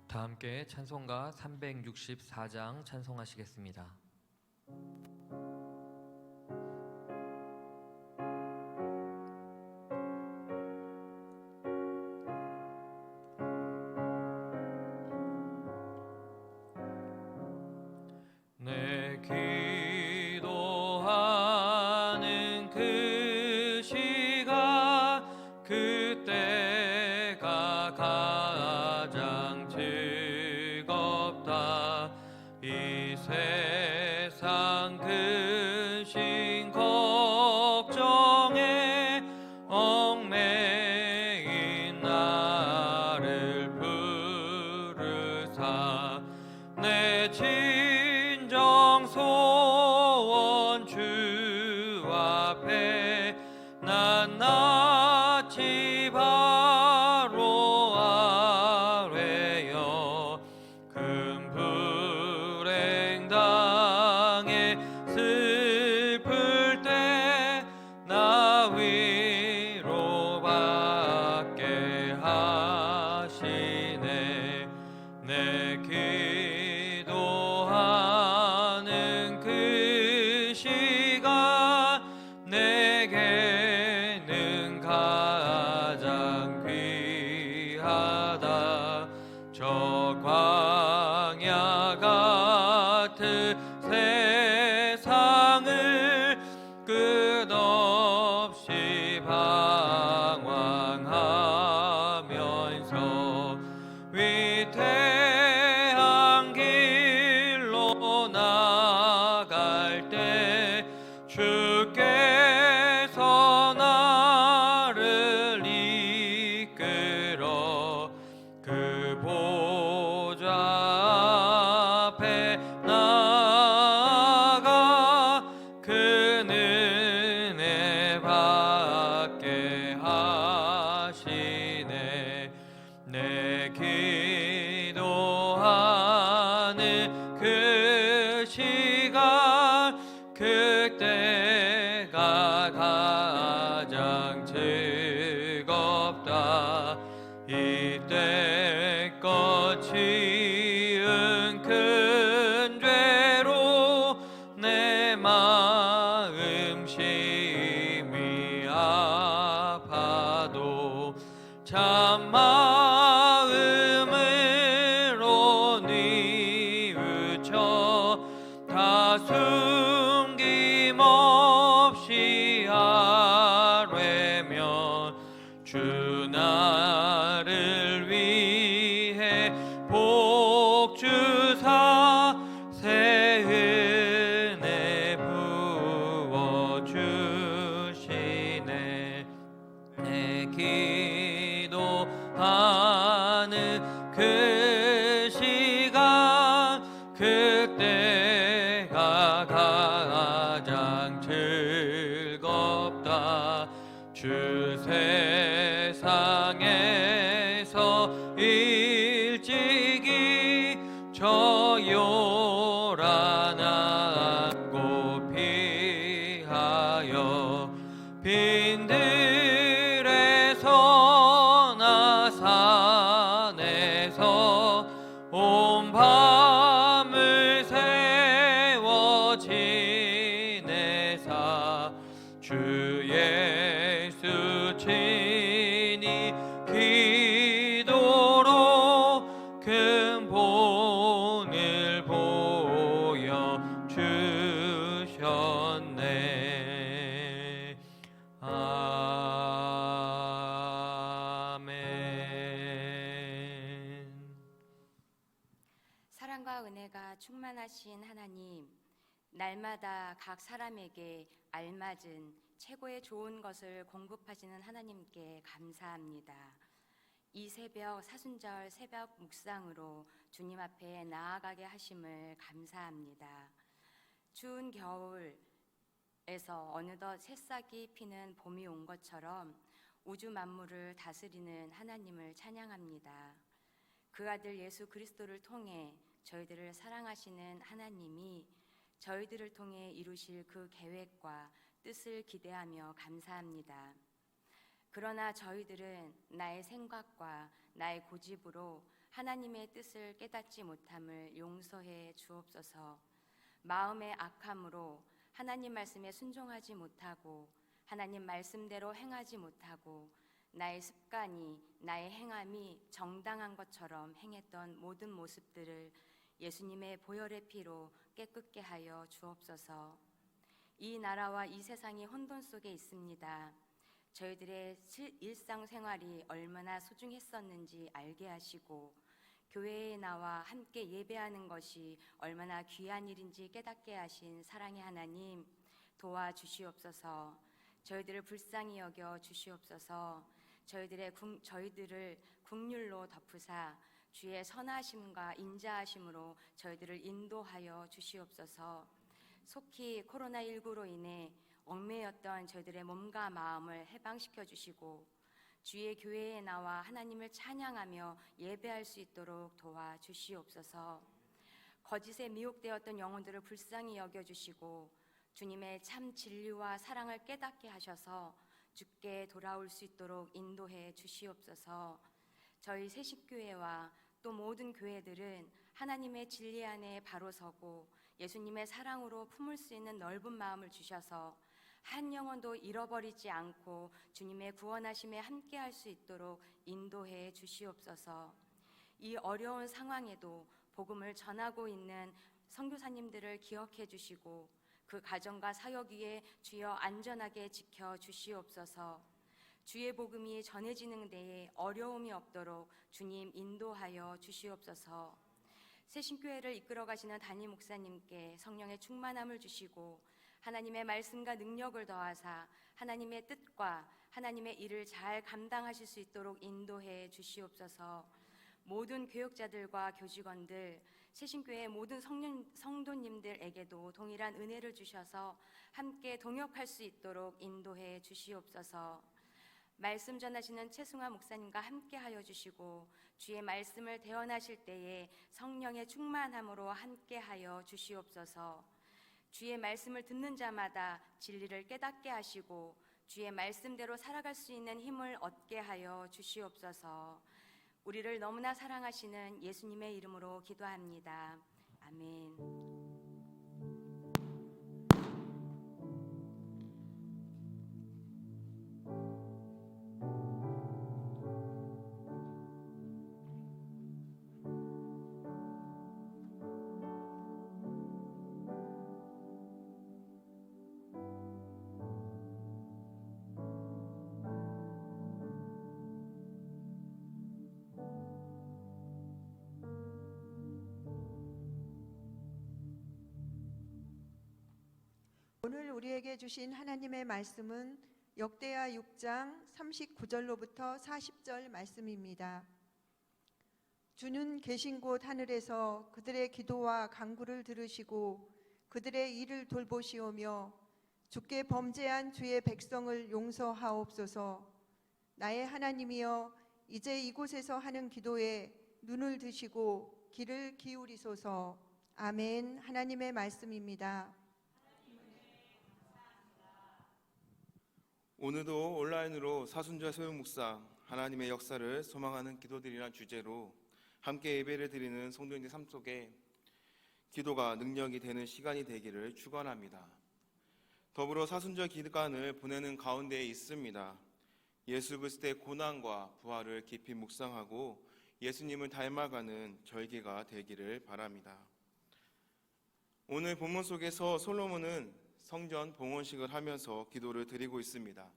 다 함께 찬송가 364장 찬송하시겠습니다. 내 기도하는 그 시간 그때가 가장 즐겁다. 이 세상 근심 걱정에 얽매인 나를 부르사 내 진정 소원 주 앞에 난 낯이 바로 아뢰어 큰 불행 당해 슬플 때 나 위로받게 하시네. 내 기도하는 그 시간 내게는 가장 귀하다. 저 광야 같은 세상을 끝없이 방황하면서 위태한 길로 나갈 때 주께서 나를 이끌어 그 보좌 앞에 나아가 그 은혜 받게 하시네. 내 기도하는 그 시간 그때가 가장 즐겁다. 이때껏 지은 큰 죄로 내 마음 심히 아파도 참 마음으로 뉘우쳐 다 숨김없이 아뢰면 주 나를 위해 복 주사 새 은혜 부어 주시네. 내 기도하는 그 시간 그때가 가장 즐겁다. 주 세상에서 일찍이 저 요란하고 피하여 빈들에서 나 산에서 온 밤을 세워 지내사 주 예수 친히 기도로 큰 본을 보여 주셨네. 아멘. 사랑과 은혜가 충만하신 하나님, 날마다 각 사람에게 알맞은 최고의 좋은 것을 공급하시는 하나님께 감사합니다. 이 새벽 사순절 새벽 묵상으로 주님 앞에 나아가게 하심을 감사합니다. 추운 겨울에서 어느덧 새싹이 피는 봄이 온 것처럼 우주 만물을 다스리는 하나님을 찬양합니다. 그 아들 예수 그리스도를 통해 저희들을 사랑하시는 하나님이 저희들을 통해 이루실 그 계획과 뜻을 기대하며 감사합니다. 그러나 저희들은 나의 생각과 나의 고집으로 하나님의 뜻을 깨닫지 못함을 용서해 주옵소서. 마음의 악함으로 하나님 말씀에 순종하지 못하고 하나님 말씀대로 행하지 못하고 나의 습관이, 나의 행함이 정당한 것처럼 행했던 모든 모습들을 예수님의 보혈의 피로 깨끗게 하여 주옵소서. 이 나라와 이 세상이 혼돈 속에 있습니다. 저희들의 일상생활이 얼마나 소중했었는지 알게 하시고 교회에 나와 함께 예배하는 것이 얼마나 귀한 일인지 깨닫게 하신 사랑의 하나님, 도와주시옵소서. 저희들을 불쌍히 여겨 주시옵소서. 저희들을 국률로 덮으사 주의 선하심과 인자하심으로 저희들을 인도하여 주시옵소서. 속히 코로나19로 인해 얽매였던 저희들의 몸과 마음을 해방시켜 주시고 주의 교회에 나와 하나님을 찬양하며 예배할 수 있도록 도와주시옵소서. 거짓에 미혹되었던 영혼들을 불쌍히 여겨주시고 주님의 참 진리와 사랑을 깨닫게 하셔서 주께 돌아올 수 있도록 인도해 주시옵소서. 저희 새신교회와 또 모든 교회들은 하나님의 진리 안에 바로 서고 예수님의 사랑으로 품을 수 있는 넓은 마음을 주셔서 한 영혼도 잃어버리지 않고 주님의 구원하심에 함께할 수 있도록 인도해 주시옵소서. 이 어려운 상황에도 복음을 전하고 있는 선교사님들을 기억해 주시고 그 가정과 사역 위에 주여 안전하게 지켜 주시옵소서. 주의 복음이 전해지는 데에 어려움이 없도록 주님 인도하여 주시옵소서. 새신교회를 이끌어 가시는 담임 목사님께 성령의 충만함을 주시고 하나님의 말씀과 능력을 더하사 하나님의 뜻과 하나님의 일을 잘 감당하실 수 있도록 인도해 주시옵소서. 모든 교역자들과 교직원들, 새신교회의 모든 성도님들에게도 동일한 은혜를 주셔서 함께 동역할 수 있도록 인도해 주시옵소서. 말씀 전하시는 최승화 목사님과 함께 하여 주시고 주의 말씀을 대언하실 때에 성령의 충만함으로 함께 하여 주시옵소서. 주의 말씀을 듣는 자마다 진리를 깨닫게 하시고 주의 말씀대로 살아갈 수 있는 힘을 얻게 하여 주시옵소서. 우리를 너무나 사랑하시는 예수님의 이름으로 기도합니다. 아멘. 오늘 우리에게 주신 하나님의 말씀은 역대하 6장 39절로부터 40절 말씀입니다. 주는 계신 곳 하늘에서 그들의 기도와 간구를 들으시고 그들의 일을 돌보시오며 주께 범죄한 주의 백성을 용서하옵소서. 나의 하나님이여, 이제 이곳에서 하는 기도에 눈을 드시고 귀를 기울이소서. 아멘. 하나님의 말씀입니다. 오늘도 온라인으로 사순자 소영묵상 하나님의 역사를 소망하는 기도들이란 주제로 함께 예배를 드리는 성도님들 삶 속에 기도가 능력이 되는 시간이 되기를 축원합니다. 더불어 사순절 기간을 보내는 가운데에 있습니다. 예수 그리스도의 고난과 부활을 깊이 묵상하고 예수님을 닮아가는 절기가 되기를 바랍니다. 오늘 본문 속에서 솔로몬은 성전 봉헌식을 하면서 기도를 드리고 있습니다.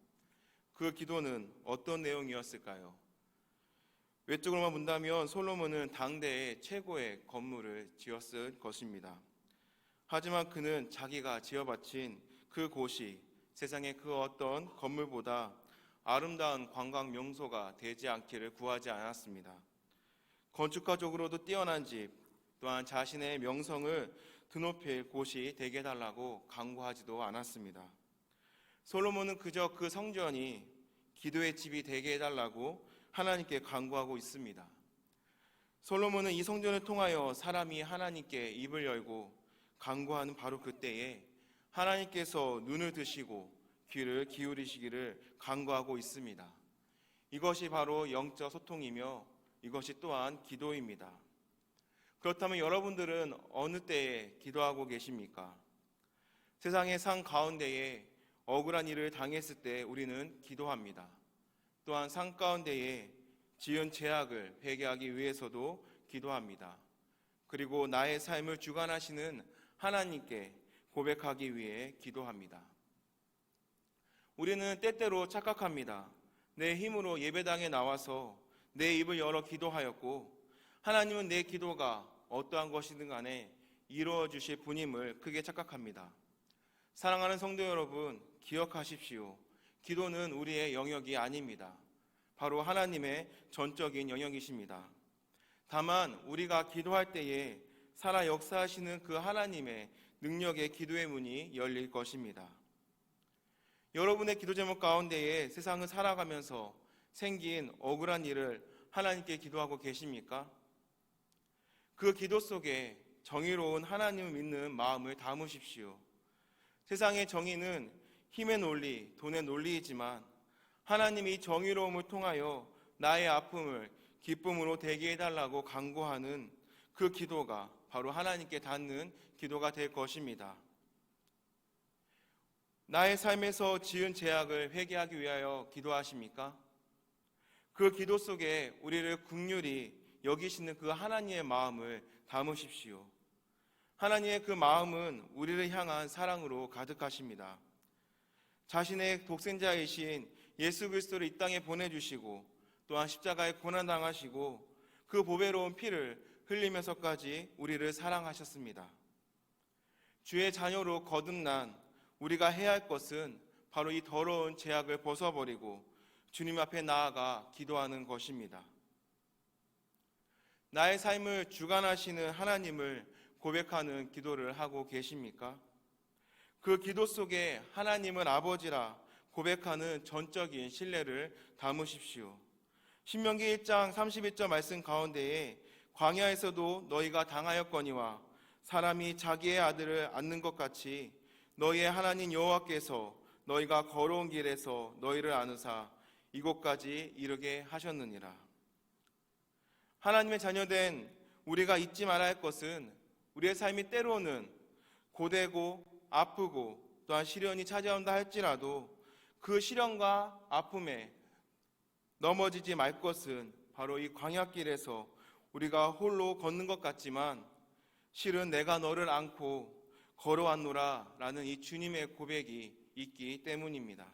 그 기도는 어떤 내용이었을까요? 외적으로만 본다면 솔로몬은 당대의 최고의 건물을 지었을 것입니다. 하지만 그는 자기가 지어바친 그 곳이 세상의 그 어떤 건물보다 아름다운 관광 명소가 되지 않기를 구하지 않았습니다. 건축가적으로도 뛰어난 집, 또한 자신의 명성을 드높일 곳이 되게 해달라고 간구하지도 않았습니다. 솔로몬은 그저 그 성전이 기도의 집이 되게 해달라고 하나님께 간구하고 있습니다. 솔로몬은 이 성전을 통하여 사람이 하나님께 입을 열고 간구하는 바로 그때에 하나님께서 눈을 드시고 귀를 기울이시기를 간구하고 있습니다. 이것이 바로 영적 소통이며 이것이 또한 기도입니다. 그렇다면 여러분들은 어느 때에 기도하고 계십니까? 세상의 상 가운데에 억울한 일을 당했을 때 우리는 기도합니다. 또한 상 가운데에 지은 죄악을 회개하기 위해서도 기도합니다. 그리고 나의 삶을 주관하시는 하나님께 고백하기 위해 기도합니다. 우리는 때때로 착각합니다. 내 힘으로 예배당에 나와서 내 입을 열어 기도하였고 하나님은 내 기도가 어떠한 것이든 간에 이루어 주실 분임을 크게 착각합니다. 사랑하는 성도 여러분, 기억하십시오. 기도는 우리의 영역이 아닙니다. 바로 하나님의 전적인 영역이십니다. 다만 우리가 기도할 때에 살아 역사하시는 그 하나님의 능력의 기도의 문이 열릴 것입니다. 여러분의 기도 제목 가운데에 세상을 살아가면서 생긴 억울한 일을 하나님께 기도하고 계십니까? 그 기도 속에 정의로운 하나님을 믿는 마음을 담으십시오. 세상의 정의는 힘의 논리, 돈의 논리이지만 하나님이 정의로움을 통하여 나의 아픔을 기쁨으로 되게 해달라고 간구하는 그 기도가 바로 하나님께 닿는 기도가 될 것입니다. 나의 삶에서 지은 죄악을 회개하기 위하여 기도하십니까? 그 기도 속에 우리를 긍휼히 여기시는 그 하나님의 마음을 담으십시오. 하나님의 그 마음은 우리를 향한 사랑으로 가득하십니다. 자신의 독생자이신 예수 그리스도를 이 땅에 보내주시고 또한 십자가에 고난당하시고 그 보배로운 피를 흘리면서까지 우리를 사랑하셨습니다. 주의 자녀로 거듭난 우리가 해야 할 것은 바로 이 더러운 죄악을 벗어버리고 주님 앞에 나아가 기도하는 것입니다. 나의 삶을 주관하시는 하나님을 고백하는 기도를 하고 계십니까? 그 기도 속에 하나님은 아버지라 고백하는 전적인 신뢰를 담으십시오. 신명기 1장 31절 말씀 가운데에 광야에서도 너희가 당하였거니와 사람이 자기의 아들을 안는 것 같이 너희의 하나님 여호와께서 너희가 걸어온 길에서 너희를 안으사 이곳까지 이르게 하셨느니라. 하나님의 자녀된 우리가 잊지 말아야 할 것은 우리의 삶이 때로는 고되고 아프고 또한 시련이 찾아온다 할지라도 그 시련과 아픔에 넘어지지 말 것은 바로 이 광야길에서 우리가 홀로 걷는 것 같지만 실은 내가 너를 안고 걸어왔노라 라는 이 주님의 고백이 있기 때문입니다.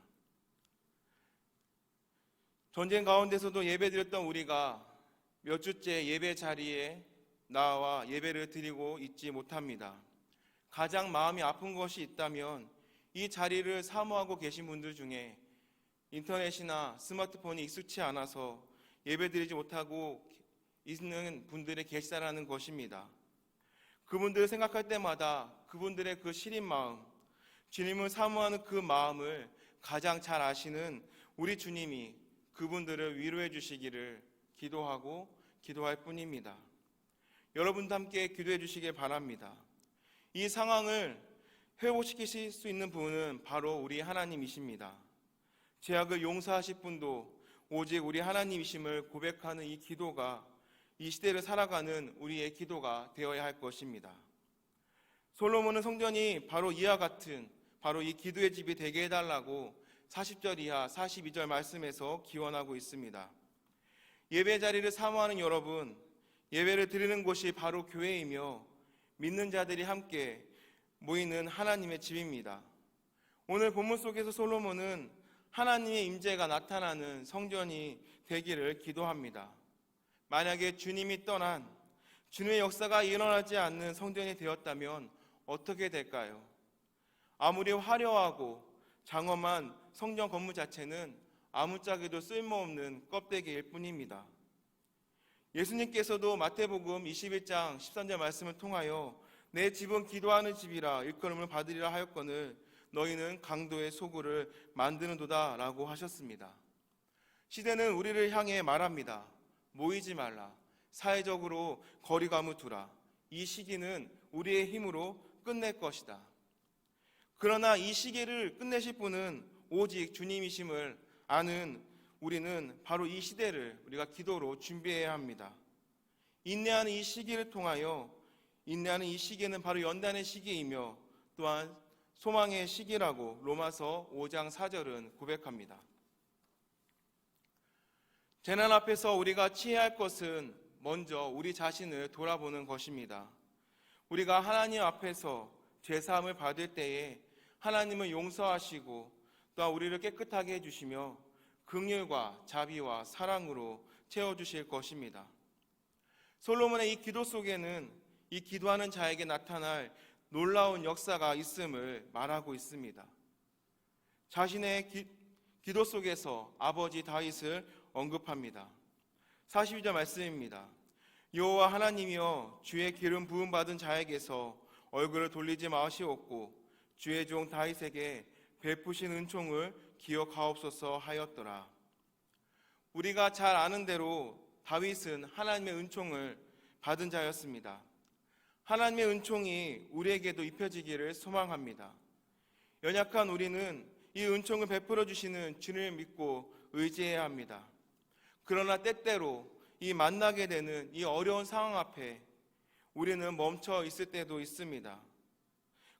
전쟁 가운데서도 예배드렸던 우리가 몇 주째 예배 자리에 나와 예배를 드리고 있지 못합니다. 가장 마음이 아픈 것이 있다면 이 자리를 사모하고 계신 분들 중에 인터넷이나 스마트폰이 익숙치 않아서 예배드리지 못하고 있는 분들이 계시다라는 것입니다. 그분들을 생각할 때마다 그분들의 그 시린 마음, 주님을 사모하는 그 마음을 가장 잘 아시는 우리 주님이 그분들을 위로해 주시기를 기도하고 기도할 뿐입니다. 여러분도 함께 기도해 주시길 바랍니다. 이 상황을 회복시키실 수 있는 분은 바로 우리 하나님이십니다. 죄악을 용서하실 분도 오직 우리 하나님이심을 고백하는 이 기도가 이 시대를 살아가는 우리의 기도가 되어야 할 것입니다. 솔로몬은 성전이 바로 이와 같은 바로 이 기도의 집이 되게 해달라고 40절 이하 42절 말씀에서 기원하고 있습니다. 예배 자리를 사모하는 여러분, 예배를 드리는 곳이 바로 교회이며 믿는 자들이 함께 모이는 하나님의 집입니다. 오늘 본문 속에서 솔로몬은 하나님의 임재가 나타나는 성전이 되기를 기도합니다. 만약에 주님이 떠난 주님의 역사가 일어나지 않는 성전이 되었다면 어떻게 될까요? 아무리 화려하고 장엄한 성전 건물 자체는 아무짝에도 쓸모없는 껍데기일 뿐입니다. 예수님께서도 마태복음 21장 13절 말씀을 통하여 내 집은 기도하는 집이라 일컬음을 받으리라 하였거늘 너희는 강도의 소굴을 만드는도다 라고 하셨습니다. 시대는 우리를 향해 말합니다. 모이지 말라. 사회적으로 거리감을 두라. 이 시기는 우리의 힘으로 끝낼 것이다. 그러나 이 시기를 끝내실 분은 오직 주님이심을 아는 우리는 바로 이 시대를 우리가 기도로 준비해야 합니다. 인내하는 이 시기를 통하여 인내하는 이 시기는 바로 연단의 시기이며 또한 소망의 시기라고 로마서 5장 4절은 고백합니다. 재난 앞에서 우리가 취해야 할 것은 먼저 우리 자신을 돌아보는 것입니다. 우리가 하나님 앞에서 죄사함을 받을 때에 하나님은 용서하시고 또한 우리를 깨끗하게 해주시며 긍휼과 자비와 사랑으로 채워주실 것입니다. 솔로몬의 이 기도 속에는 이 기도하는 자에게 나타날 놀라운 역사가 있음을 말하고 있습니다. 자신의 기도 속에서 아버지 다윗을 언급합니다. 42절 말씀입니다. 여호와 하나님이여 주의 기름 부음 받은 자에게서 얼굴을 돌리지 마시옵고 주의 종 다윗에게 베푸신 은총을 기억하옵소서 하였더라. 우리가 잘 아는 대로 다윗은 하나님의 은총을 받은 자였습니다. 하나님의 은총이 우리에게도 입혀지기를 소망합니다. 연약한 우리는 이 은총을 베풀어 주시는 주님을 믿고 의지해야 합니다. 그러나 때때로 이 만나게 되는 이 어려운 상황 앞에 우리는 멈춰 있을 때도 있습니다.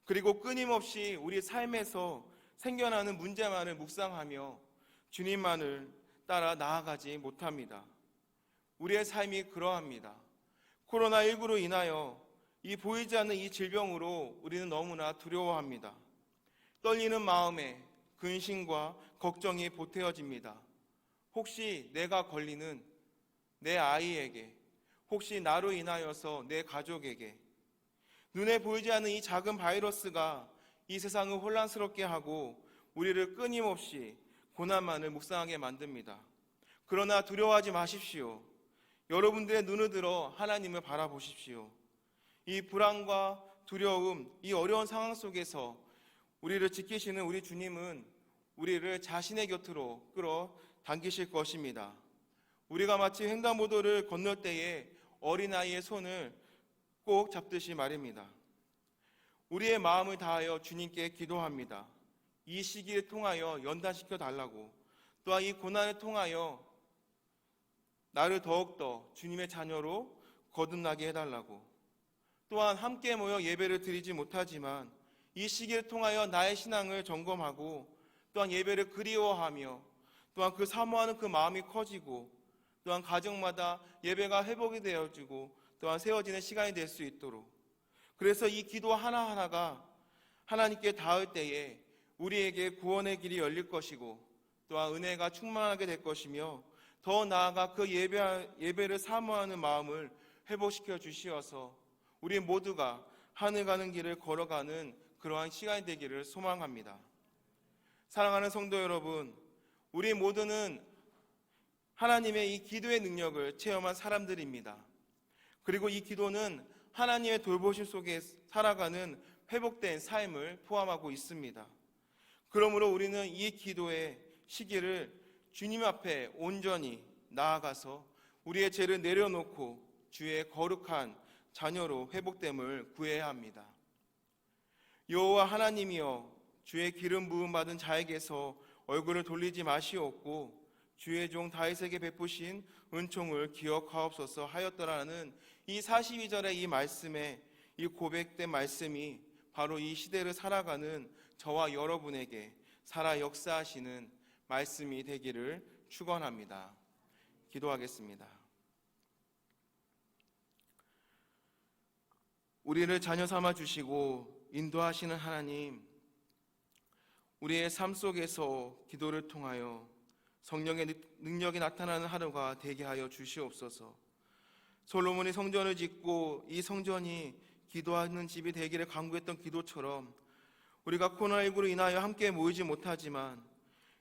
그리고 끊임없이 우리 삶에서 생겨나는 문제만을 묵상하며 주님만을 따라 나아가지 못합니다. 우리의 삶이 그러합니다. 코로나19로 인하여 이 보이지 않는 이 질병으로 우리는 너무나 두려워합니다. 떨리는 마음에 근심과 걱정이 보태어집니다. 혹시 내가 걸리는 내 아이에게, 혹시 나로 인하여서 내 가족에게, 눈에 보이지 않는 이 작은 바이러스가 이 세상을 혼란스럽게 하고 우리를 끊임없이 고난만을 묵상하게 만듭니다. 그러나 두려워하지 마십시오. 여러분들의 눈을 들어 하나님을 바라보십시오. 이 불안과 두려움, 이 어려운 상황 속에서 우리를 지키시는 우리 주님은 우리를 자신의 곁으로 끌어당기실 것입니다. 우리가 마치 횡단보도를 건널 때에 어린아이의 손을 꼭 잡듯이 말입니다. 우리의 마음을 다하여 주님께 기도합니다. 이 시기를 통하여 연단시켜 달라고, 또한 이 고난을 통하여 나를 더욱더 주님의 자녀로 거듭나게 해달라고, 또한 함께 모여 예배를 드리지 못하지만 이 시기를 통하여 나의 신앙을 점검하고 또한 예배를 그리워하며 또한 그 사모하는 그 마음이 커지고 또한 가정마다 예배가 회복이 되어지고 또한 세워지는 시간이 될 수 있도록, 그래서 이 기도 하나하나가 하나님께 닿을 때에 우리에게 구원의 길이 열릴 것이고 또한 은혜가 충만하게 될 것이며 더 나아가 그 예배를 사모하는 마음을 회복시켜 주시어서 우리 모두가 하늘 가는 길을 걸어가는 그러한 시간이 되기를 소망합니다. 사랑하는 성도 여러분, 우리 모두는 하나님의 이 기도의 능력을 체험한 사람들입니다. 그리고 이 기도는 하나님의 돌보심 속에 살아가는 회복된 삶을 포함하고 있습니다. 그러므로 우리는 이 기도의 시기를 주님 앞에 온전히 나아가서 우리의 죄를 내려놓고 주의 거룩한 자녀로 회복됨을 구해야 합니다. 여호와 하나님이여 주의 기름 부음 받은 자에게서 얼굴을 돌리지 마시옵고 주의 종 다윗에게 베푸신 은총을 기억하옵소서 하였더라는 이 42절의 이 말씀에, 이 고백된 말씀이 바로 이 시대를 살아가는 저와 여러분에게 살아 역사하시는 말씀이 되기를 축원합니다. 기도하겠습니다. 우리를 자녀 삼아 주시고 인도하시는 하나님, 우리의 삶 속에서 기도를 통하여 성령의 능력이 나타나는 하루가 되게 하여 주시옵소서. 솔로몬이 성전을 짓고 이 성전이 기도하는 집이 되기를 간구했던 기도처럼 우리가 코로나19로 인하여 함께 모이지 못하지만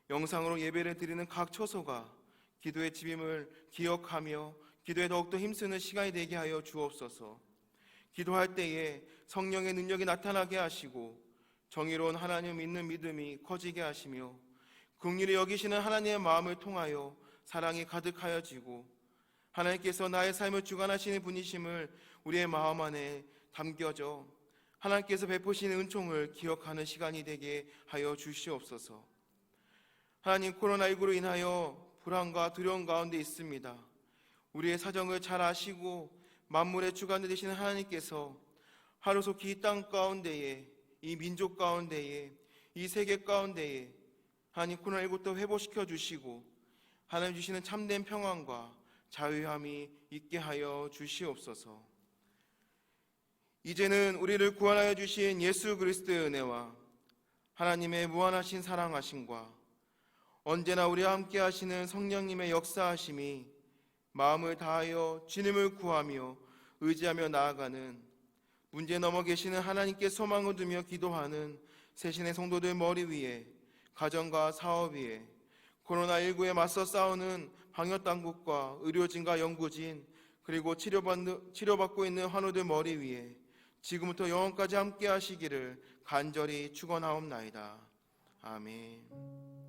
영상으로 예배를 드리는 각 처소가 기도의 집임을 기억하며 기도에 더욱더 힘쓰는 시간이 되게 하여 주옵소서. 기도할 때에 성령의 능력이 나타나게 하시고 정의로운 하나님 믿는 믿음이 커지게 하시며 긍휼히 여기시는 하나님의 마음을 통하여 사랑이 가득하여지고 하나님께서 나의 삶을 주관하시는 분이심을 우리의 마음 안에 담겨져 하나님께서 베푸시는 은총을 기억하는 시간이 되게 하여 주시옵소서. 하나님, 코로나19로 인하여 불안과 두려움 가운데 있습니다. 우리의 사정을 잘 아시고 만물의 주관을 되시는 하나님께서 하루속히 이 땅 가운데에, 이 민족 가운데에, 이 세계 가운데에 하나님 코로나19도 회복시켜 주시고 하나님 주시는 참된 평안과 자유함이 있게 하여 주시옵소서. 이제는 우리를 구원하여 주신 예수 그리스도의 은혜와 하나님의 무한하신 사랑하심과 언제나 우리와 함께 하시는 성령님의 역사하심이 마음을 다하여 주님을 구하며 의지하며 나아가는 문제 넘어 계시는 하나님께 소망을 두며 기도하는 새신의 성도들 머리 위에, 가정과 사업 위에, 코로나19에 맞서 싸우는 방역당국과 의료진과 연구진, 그리고 치료받고 있는 환우들 머리 위에 지금부터 영원까지 함께 하시기를 간절히 축원하옵나이다. 아멘.